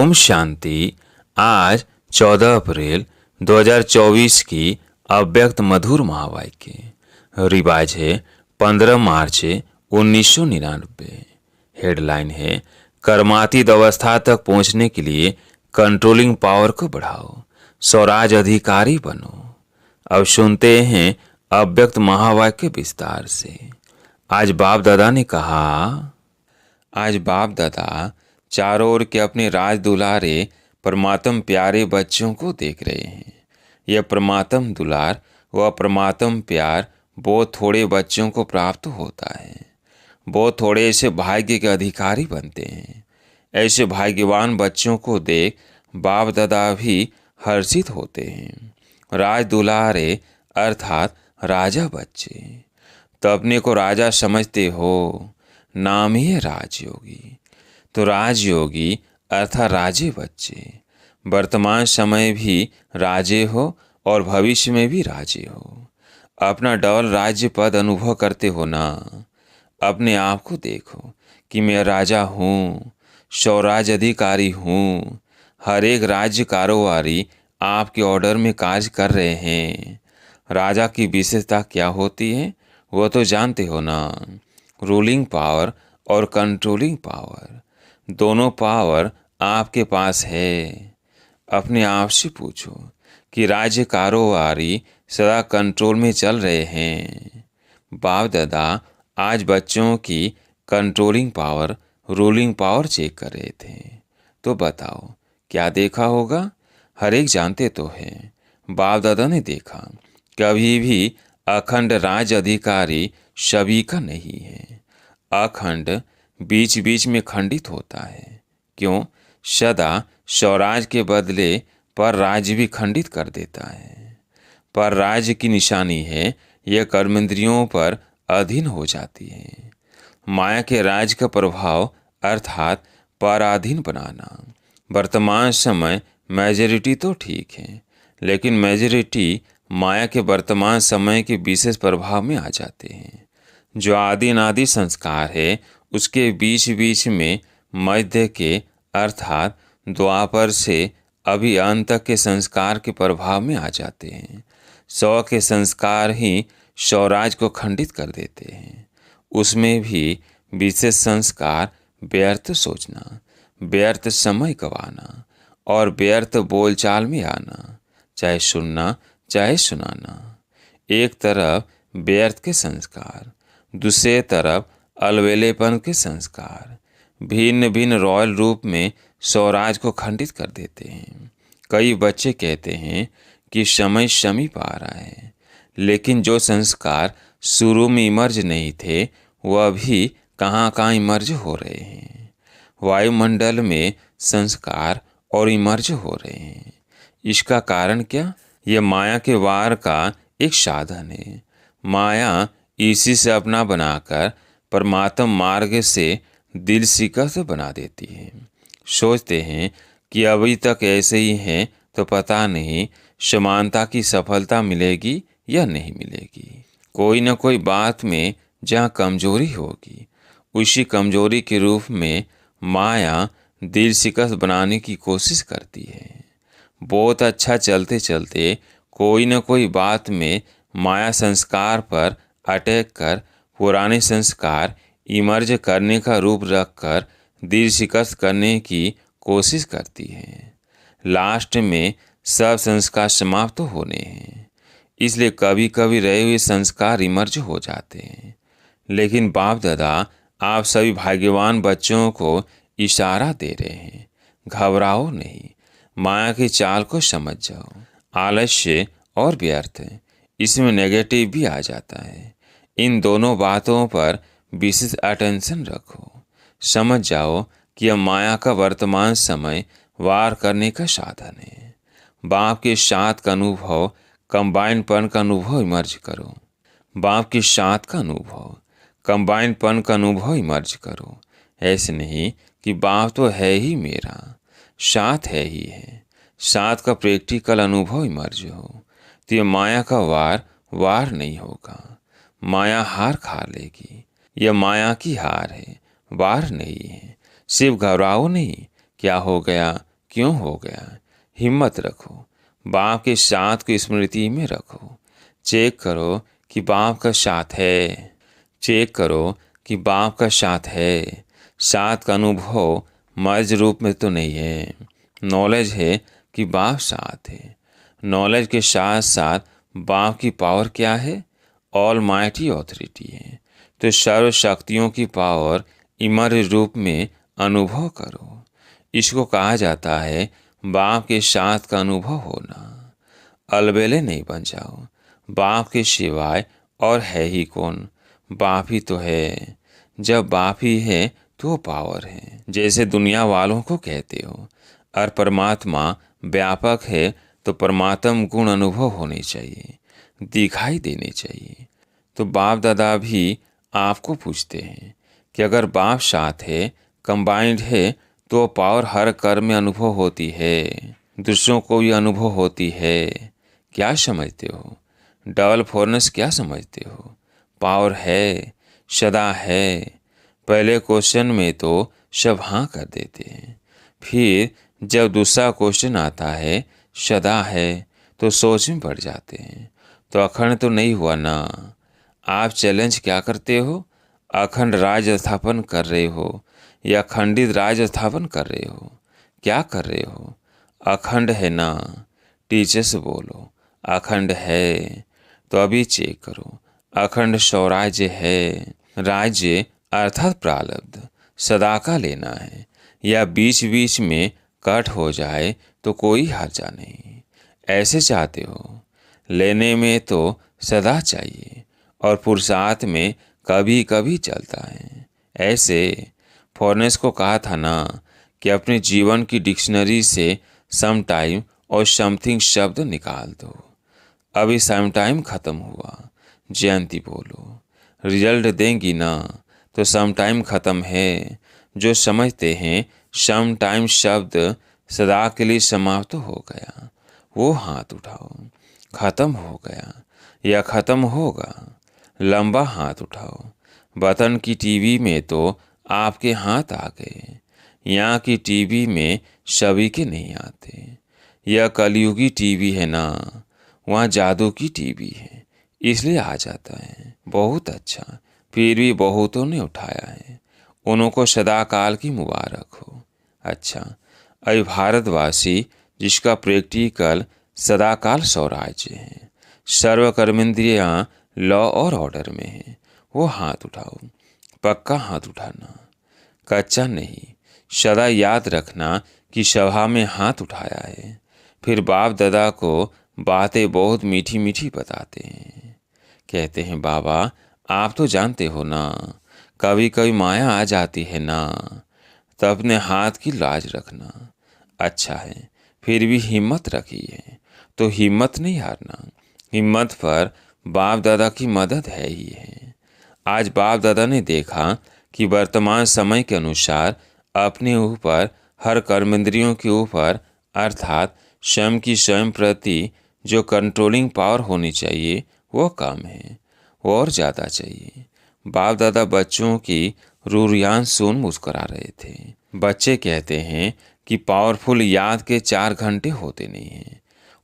ओम शांति। आज 14 अप्रैल 2024 की अव्यक्त मधुर महावाक्य रिवाज है 15 मार्च 1999। हेडलाइन है कर्मातीत अवस्था तक पहुंचने के लिए कंट्रोलिंग पावर को बढ़ाओ, स्वराज अधिकारी बनो। अब सुनते हैं अव्यक्त महावाक्य विस्तार से। आज बाप दादा ने कहा, आज बाप दादा चारों ओर के अपने राज दुलारे परमात्म प्यारे बच्चों को देख रहे हैं। यह परमात्म दुलार व परमात्म प्यार बहुत थोड़े बच्चों को प्राप्त होता है। बहुत थोड़े ऐसे भाग्य के अधिकारी बनते हैं। ऐसे भाग्यवान बच्चों को देख बाप दादा भी हर्षित होते हैं। राज दुलारे अर्थात राजा बच्चे। तो अपने को राजा समझते हो, नाम ही है राजयोगी। तो राजयोगी अर्थात राजे बच्चे वर्तमान समय भी राजे हो और भविष्य में भी राजे हो। अपना डबल राज्य पद अनुभव करते हो ना। अपने आप को देखो कि मैं राजा हूँ, स्वराज अधिकारी हूँ। हर एक राज्य कारोबारी आपके ऑर्डर में कार्य कर रहे हैं। राजा की विशेषता क्या होती है वो तो जानते हो ना। रूलिंग पावर और कंट्रोलिंग पावर, दोनों पावर आपके पास है। अपने आप से पूछो कि राज्य कारोबारी सदा कंट्रोल में चल रहे हैं। बाप दादा आज बच्चों की controlling power, ruling power check कर रहे थे। तो बताओ क्या देखा होगा? हर एक जानते तो है। बाप दादा ने देखा कभी भी अखंड राज अधिकारी सभी का नहीं है। अखंड बीच बीच में खंडित होता है। क्यों? सदा स्वराज के बदले पर राज्य भी खंडित कर देता है। पर राज्य की निशानी है यह कर्मेंद्रियों पर अधीन हो जाती है। माया के राज का प्रभाव अर्थात पराधीन बनाना। वर्तमान समय मेजॉरिटी तो ठीक है, लेकिन मेजॉरिटी माया के वर्तमान समय के विशेष प्रभाव में आ जाते हैं। जो आदि अनादि संस्कार है उसके बीच बीच में मध्य के अर्थात द्वापर से अभी अंत तक के संस्कार के प्रभाव में आ जाते हैं। 100 के संस्कार ही स्वराज को खंडित कर देते हैं। उसमें भी विशेष संस्कार व्यर्थ सोचना, व्यर्थ समय गंवाना और व्यर्थ बोलचाल में आना, चाहे सुनना चाहे सुनाना। एक तरफ व्यर्थ के संस्कार, दूसरे तरफ अलवेलेपन के संस्कार भिन्न भिन्न रॉयल रूप में स्वराज को खंडित कर देते हैं। कई बच्चे कहते हैं कि समय समीप आ रहा है, लेकिन जो संस्कार शुरू में इमर्ज नहीं थे वह भी कहाँ कहाँ इमर्ज हो रहे हैं। वायुमंडल में संस्कार और इमर्ज हो रहे हैं। इसका कारण क्या? यह माया के वार का एक साधन है। माया इसी से अपना बनाकर परमात्म मार्ग से दिल शिकस्त बना देती है। सोचते हैं कि अभी तक ऐसे ही हैं तो पता नहीं समानता की सफलता मिलेगी या नहीं मिलेगी। कोई न कोई बात में जहाँ कमजोरी होगी उसी कमजोरी के रूप में माया दिल शिकस्त बनाने की कोशिश करती है। बहुत अच्छा चलते चलते कोई न कोई बात में माया संस्कार पर अटैक कर पुराने संस्कार इमर्ज करने का रूप रखकर दिल शिकस्त करने की कोशिश करती है। लास्ट में सब संस्कार समाप्त होने हैं, इसलिए कभी कभी रहे हुए संस्कार इमर्ज हो जाते हैं। लेकिन बाप दादा आप सभी भाग्यवान बच्चों को इशारा दे रहे हैं, घबराओ नहीं, माया की चाल को समझ जाओ। आलस्य और व्यर्थ, इसमें नेगेटिव भी आ जाता है। इन दोनों बातों पर विशेष अटेंशन रखो। समझ जाओ कि यह माया का वर्तमान समय वार करने का साधन है। बाप के साथ का अनुभव, कंबाइंडपन का अनुभव इमर्ज करो। बाप के साथ का अनुभव, कंबाइंडपन का अनुभव इमर्ज करो। ऐसे नहीं कि बाप तो है ही मेरा, साथ है ही है। साथ का प्रैक्टिकल अनुभव इमर्ज हो तो यह माया का वार नहीं होगा। माया हार खा लेगी। यह माया की हार है, वार नहीं है। सिर्फ घबराओ नहीं, क्या हो गया, क्यों हो गया? हिम्मत रखो, बाप के साथ को स्मृति में रखो। चेक करो कि बाप का साथ है। चेक करो कि बाप का साथ है। साथ का अनुभव मर्ज रूप में तो नहीं है। नॉलेज है कि बाप साथ है। नॉलेज के साथ साथ बाप की पावर क्या है? ऑल माइटी ऑथोरिटी है। तो सर्व शक्तियों की पावर इमर्ज रूप में अनुभव करो। इसको कहा जाता है बाप के साथ का अनुभव होना। अलबेले नहीं बन जाओ। बाप के सिवाय और है ही कौन? बाप ही तो है। जब बाप ही है तो पावर है, जैसे दुनिया वालों को कहते हो। और परमात्मा व्यापक है तो परमात्म गुण अनुभव होने चाहिए, दिखाई देने चाहिए। तो बाप दादा भी आपको पूछते हैं कि अगर बाप साथ है, कंबाइंड है, तो पावर हर कर्म में अनुभव होती है, दूसरों को भी अनुभव होती है। क्या समझते हो? डबल फोर्नेस क्या समझते हो? पावर है, सदा है। पहले क्वेश्चन में तो सब हाँ कर देते हैं, फिर जब दूसरा क्वेश्चन आता है सदा है तो सोच में पड़ जाते हैं। तो अखंड तो नहीं हुआ ना। आप चैलेंज क्या करते हो? अखंड राज स्थापन कर रहे हो या खंडित राज स्थापन कर रहे हो? क्या कर रहे हो? अखंड है ना। टीचर से बोलो अखंड है। तो अभी चेक करो, अखंड स्वराज्य है। राज्य अर्थात प्रारब्ध सदा का लेना है, या बीच बीच में कट हो जाए तो कोई हर्जा नहीं। ऐसे चाहते हो? लेने में तो सदा चाहिए और पुरुषार्थ में कभी कभी चलता है। ऐसे फॉरनेस को कहा था ना कि अपने जीवन की डिक्शनरी से सम टाइम और समथिंग शब्द निकाल दो। अभी सम टाइम खत्म हुआ। जयंती बोलो रिजल्ट देंगी ना। तो सम टाइम खत्म है। जो समझते हैं सम टाइम शब्द सदा के लिए समाप्त हो गया, वो हाथ उठाओ। खत्म हो गया या खत्म होगा? लंबा हाथ उठाओ। वतन की टीवी में तो आपके हाथ आ गए। यहाँ की टीवी में सभी के नहीं आते। यह कलयुगी टीवी है ना, वहाँ जादू की टीवी है, इसलिए आ जाता है। बहुत अच्छा, फिर भी बहुतों ने उठाया है। उनको सदाकाल की मुबारक हो। अच्छा, अभी भारतवासी जिसका प्रैक्टिकल सदाकाल स्वराज्य है, सर्वकर्मेंद्रियाँ लॉ और ऑर्डर में है, वो हाथ उठाओ। पक्का हाथ उठाना, कच्चा नहीं। सदा याद रखना कि सभा में हाथ उठाया है। फिर बाप दादा को बातें बहुत मीठी मीठी बताते हैं। कहते हैं बाबा आप तो जानते हो ना, कभी कभी माया आ जाती है ना, तो अपने हाथ की लाज रखना। अच्छा है, फिर भी हिम्मत रखिए। तो हिम्मत नहीं हारना। हिम्मत पर बाप दादा की मदद है ही है। आज बाप दादा ने देखा कि वर्तमान समय के अनुसार अपने ऊपर, हर कर्मेंद्रियों के ऊपर, अर्थात स्वयं की स्वयं प्रति जो कंट्रोलिंग पावर होनी चाहिए वो कम है, वो और ज़्यादा चाहिए। बाप दादा बच्चों की रूरियान सुन मुस्करा रहे थे। बच्चे कहते हैं कि पावरफुल याद के 4 घंटे होते नहीं हैं।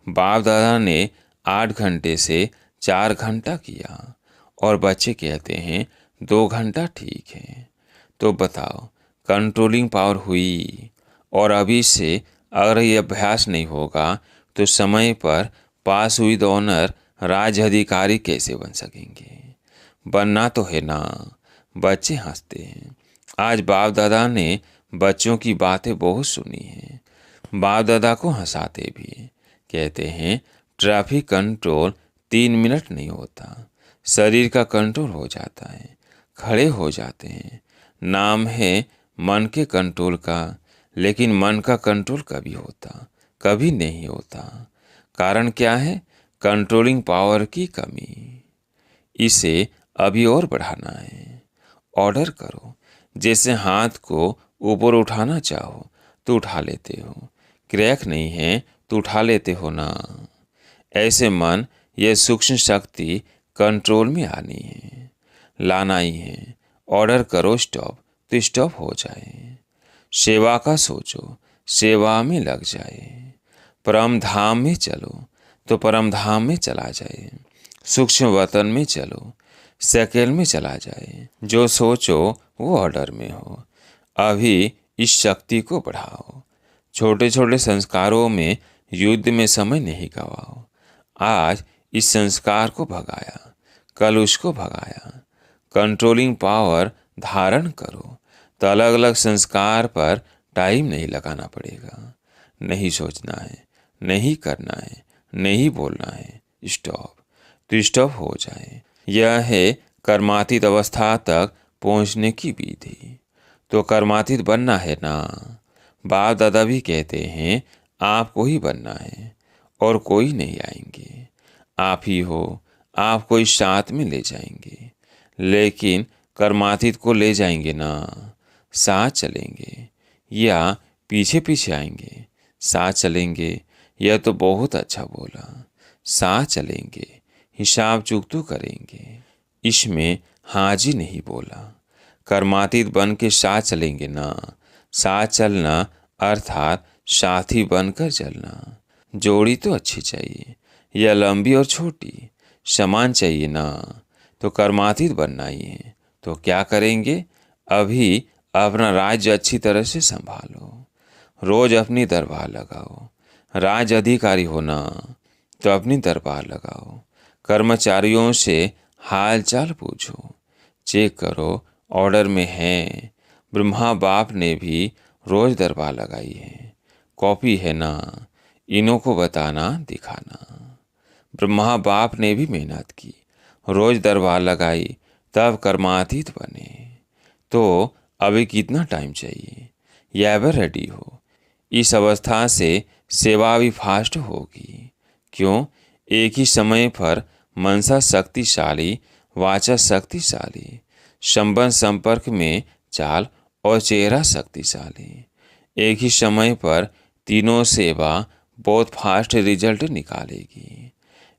बाप दादा ने 8 घंटे से 4 घंटा किया और बच्चे कहते हैं 2 घंटा ठीक है। तो बताओ, कंट्रोलिंग पावर हुई। और अभी से अगर ये अभ्यास नहीं होगा तो समय पर पास विद ऑनर राज्य अधिकारी कैसे बन सकेंगे? बनना तो है ना। बच्चे हंसते हैं। आज बाप दादा ने बच्चों की बातें बहुत सुनी हैं। बाप दादा को हंसाते भी। कहते हैं ट्रैफिक कंट्रोल 3 मिनट नहीं होता, शरीर का कंट्रोल हो जाता है, खड़े हो जाते हैं। नाम है मन के कंट्रोल का, लेकिन मन का कंट्रोल कभी होता, कभी नहीं होता। कारण क्या है? कंट्रोलिंग पावर की कमी। इसे अभी और बढ़ाना है। ऑर्डर करो। जैसे हाथ को ऊपर उठाना चाहो तो उठा लेते हो, क्रैक नहीं है तो उठा लेते हो ना। ऐसे मन यह सूक्ष्म शक्ति कंट्रोल में आनी है, लाना ही है। ऑर्डर करो स्टॉप तो स्टॉप हो जाए। सेवा का सोचो, सेवा में लग जाए। परम धाम में चलो तो परम धाम में चला जाए। सूक्ष्म वतन में चलो सेकेंड में चला जाए। जो सोचो वो ऑर्डर में हो। अभी इस शक्ति को बढ़ाओ। छोटे छोटे संस्कारों में युद्ध में समय नहीं गवाओ। आज इस संस्कार को भगाया, कल उसको भगाया। कंट्रोलिंग पावर धारण करो तो अलग अलग संस्कार पर टाइम नहीं लगाना पड़ेगा। नहीं सोचना है, नहीं करना है, नहीं बोलना है, स्टॉप तो स्टॉप हो जाए। यह है कर्मातीत अवस्था तक पहुंचने की विधि। तो कर्मातीत बनना है ना। बाप दादा भी कहते हैं आपको ही बनना है और कोई नहीं आएंगे। आप ही हो, आपको इस साथ में ले जाएंगे। लेकिन कर्मातीत को ले जाएंगे ना, साथ चलेंगे या पीछे पीछे आएंगे? साथ चलेंगे। यह तो बहुत अच्छा बोला। साथ चलेंगे, हिसाब चुकतू करेंगे। इसमें हाजी नहीं बोला। कर्मातीत बन के साथ चलेंगे ना। साथ चलना अर्थात साथी बनकर चलना। जोड़ी तो अच्छी चाहिए, या लंबी और छोटी समान चाहिए ना। तो कर्मातीत बनना ही है। तो क्या करेंगे? अभी अपना राज्य अच्छी तरह से संभालो। रोज अपनी दरबार लगाओ। राज अधिकारी हो ना, तो अपनी दरबार लगाओ। कर्मचारियों से हाल चाल पूछो, चेक करो ऑर्डर में है। ब्रह्मा बाप ने भी रोज दरबार लगाई है। कॉपी है ना, इन्हों को बताना दिखाना। ब्रह्मा बाप ने भी मेहनत की, रोज दरबार लगाई, तब कर्मातीत बने। तो अभी कितना टाइम चाहिए? या एवर रेडी हो। इस अवस्था से सेवा भी फास्ट होगी। क्यों? एक ही समय पर मनसा शक्तिशाली, वाचा शक्तिशाली, संबंध संपर्क में चाल और चेहरा शक्तिशाली। एक ही समय पर तीनों सेवा बहुत फास्ट रिजल्ट निकालेगी।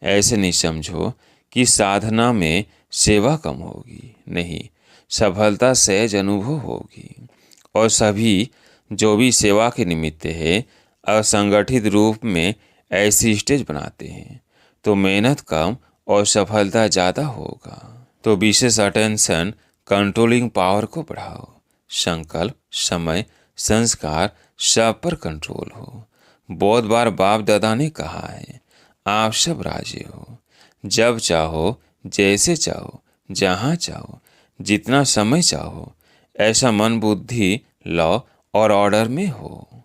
ऐसे नहीं समझो कि साधना में सेवा कम होगी। नहीं, सफलता सहज अनुभव होगी। और सभी जो भी सेवा के निमित्त है असंगठित रूप में ऐसी स्टेज बनाते हैं, तो मेहनत कम और सफलता ज़्यादा होगा। तो विशेष अटेंशन कंट्रोलिंग पावर को बढ़ाओ। संकल्प, समय, संस्कार सब पर कंट्रोल हो। बहुत बार बाप दादा ने कहा है आप सब राजी हो। जब चाहो, जैसे चाहो, जहाँ चाहो, जितना समय चाहो, ऐसा मन बुद्धि लॉ और ऑर्डर में हो।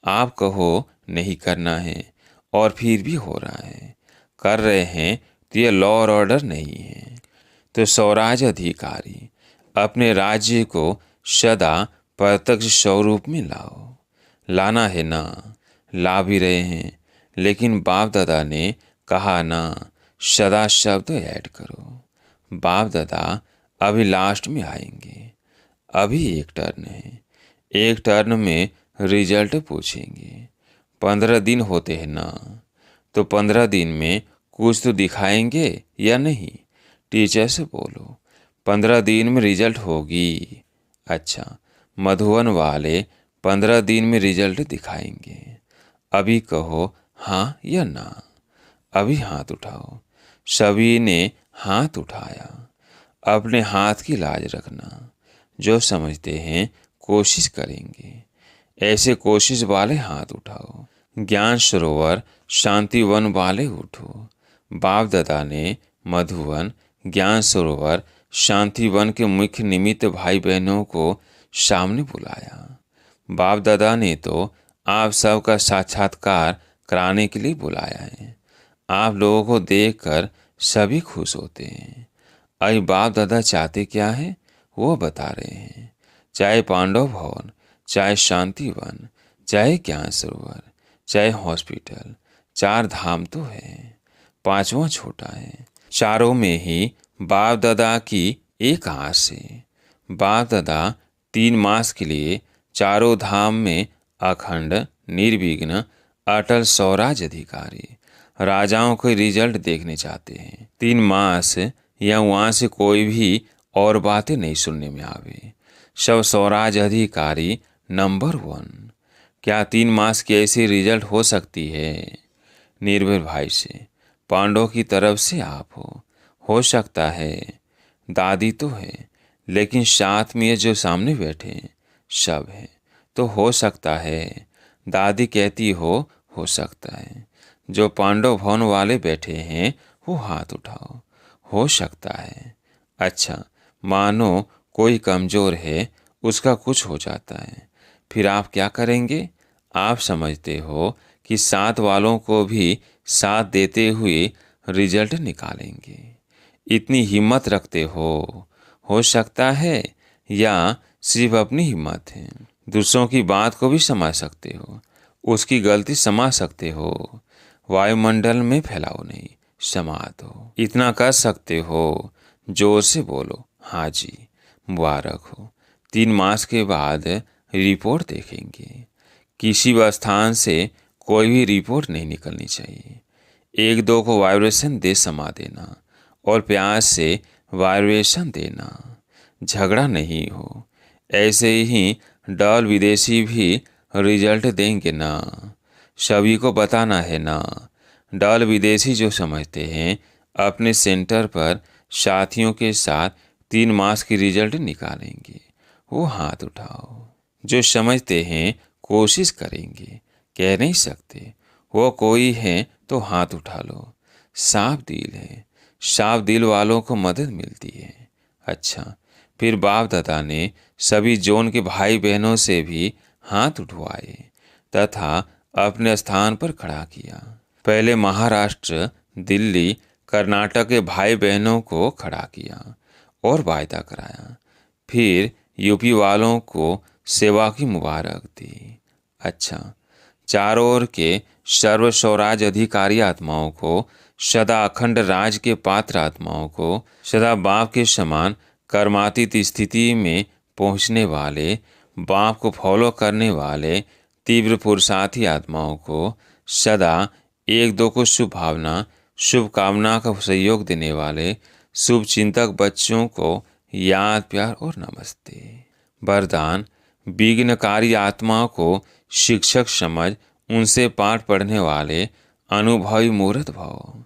आप कहो नहीं करना है और फिर भी हो रहा है। कर रहे हैं तो ये लॉ और ऑर्डर नहीं है। तो स्वराज अधिकारी अपने राज्य को सदा प्रत्यक्ष स्वरूप में लाओ। लाना है ना, ला भी रहे हैं। लेकिन बाप दादा ने कहा ना, सदा शब्द ऐड करो। बाप दादा अभी लास्ट में आएंगे। अभी एक टर्न है। एक टर्न में रिजल्ट पूछेंगे। 15 दिन होते हैं ना, तो 15 दिन में कुछ तो दिखाएंगे या नहीं? टीचर से बोलो 15 दिन में रिजल्ट होगी। अच्छा, मधुबन वाले 15 दिन में रिजल्ट दिखाएंगे। अभी कहो हाँ या ना। अभी हाथ उठाओ। सभी ने हाथ उठाया। अपने हाथ की लाज रखना। जो समझते हैं कोशिश करेंगे। ऐसे कोशिश वाले हाथ उठाओ। ज्ञान सरोवर शांति वन वाले उठो। बाप दादा ने मधुवन, ज्ञान सरोवर, शांति वन के मुख्य निमित्त भाई बहनों को सामने बुलाया। बाप दादा ने तो आप सबका साक्षात्कार कराने के लिए बुलाया है। आप लोगों को देखकर सभी खुश होते हैं। अभी बाप दादा चाहते क्या है वो बता रहे हैं। चाहे पांडव भवन, चाहे शांति वन, चाहे ज्ञान सरोवर, चाहे हॉस्पिटल, 4 धाम तो है, 5वां छोटा है। चारों में ही बाप दादा की एक आस है। बाप दादा 3 मास के लिए चारों धाम में अखंड, निर्विघ्न, अटल स्वराज अधिकारी राजाओं के रिजल्ट देखने चाहते हैं। 3 मास या वहाँ से कोई भी और बातें नहीं सुनने में आवे। सब स्वराज अधिकारी नंबर 1। क्या 3 मास की ऐसी रिजल्ट हो सकती है? निर्भय भाई से, पांडव की तरफ से आप हो सकता है। दादी तो है, लेकिन साथ में ये जो सामने बैठे हैं सब है, तो हो सकता है। दादी कहती हो सकता है। जो पांडव भवन वाले बैठे हैं वो हाथ उठाओ, हो सकता है। अच्छा, मानो कोई कमजोर है, उसका कुछ हो जाता है, फिर आप क्या करेंगे? आप समझते हो कि साथ वालों को भी साथ देते हुए रिजल्ट निकालेंगे। इतनी हिम्मत रखते हो सकता है, या सिर्फ अपनी हिम्मत है? दूसरों की बात को भी समझ सकते हो, उसकी गलती समझ सकते हो, वायुमंडल में फैलाओ नहीं, समा दो। इतना कर सकते हो, जोर से बोलो, हाँ जी, मुबारक हो। 3 मास के बाद रिपोर्ट देखेंगे। किसी भी स्थान से कोई भी रिपोर्ट नहीं निकलनी चाहिए। 1-2 को वाइब्रेशन दे समा देना और प्यार से वाइब्रेशन देना, झगड़ा नहीं हो। ऐसे ही डॉल विदेशी भी रिजल्ट देंगे ना, सभी को बताना है ना। डॉल विदेशी जो समझते हैं अपने सेंटर पर साथियों के साथ 3 मास की रिजल्ट निकालेंगे, वो हाथ उठाओ। जो समझते हैं कोशिश करेंगे, कह नहीं सकते, वो कोई है तो हाथ उठा लो। साफ दिल है, साफ दिल वालों को मदद मिलती है। अच्छा, फिर बाप दादा ने सभी जोन के भाई बहनों से भी हाथ उठवाए तथा अपने स्थान पर खड़ा किया। पहले महाराष्ट्र, दिल्ली, कर्नाटक के भाई बहनों को खड़ा किया और वायदा कराया। फिर यूपी वालों को सेवा की मुबारक दी। अच्छा, चारों ओर के सर्व स्वराज अधिकारी आत्माओं को, सदा अखंड राज के पात्र आत्माओं को, सदा बाप के समान कर्मातीत स्थिति में पहुंचने वाले, बाप को फॉलो करने वाले तीव्र पुरुषार्थी आत्माओं को, सदा 1-2 को शुभ भावना, शुभ कामना का सहयोग देने वाले शुभ चिंतक बच्चों को याद, प्यार और नमस्ते। वरदान: विघ्नकारी आत्मा को शिक्षक समझ उनसे पाठ पढ़ने वाले अनुभवी मूर्त भव।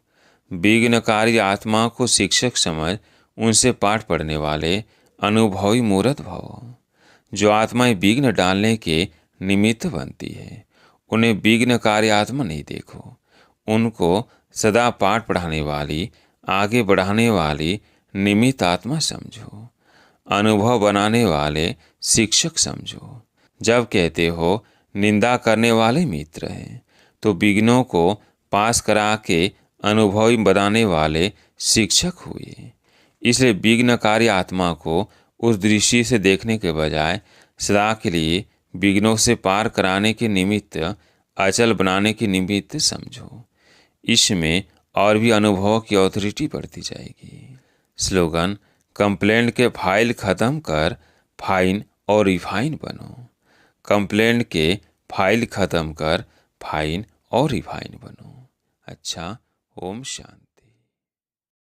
विघ्नकारी आत्मा को शिक्षक समझ उनसे पाठ पढ़ने वाले अनुभवी मूर्त भव। जो आत्माएं विघ्न डालने के निमित्त बनती है, उन्हें विघ्नकारी आत्मा नहीं देखो, उनको सदा पाठ पढ़ाने वाली, आगे बढ़ाने वाली निमित्त आत्मा समझो, अनुभव बनाने वाले शिक्षक समझो। जब कहते हो निंदा करने वाले मित्र हैं, तो विघ्नों को पास करा के अनुभवी बनाने वाले शिक्षक हुए। इसलिए विघ्नकारी आत्मा को उस दृष्टि से देखने के बजाय सदा के लिए विघ्नों से पार कराने के निमित्त, अचल बनाने के निमित्त समझो। इसमें और भी अनुभव की ऑथोरिटी बढ़ती जाएगी। स्लोगन: कंप्लेंट के फाइल खत्म कर फाइन और रिफाइन बनो। कंप्लेंट के फाइल खत्म कर फाइन और रिफाइन बनो। अच्छा, ओम शांति।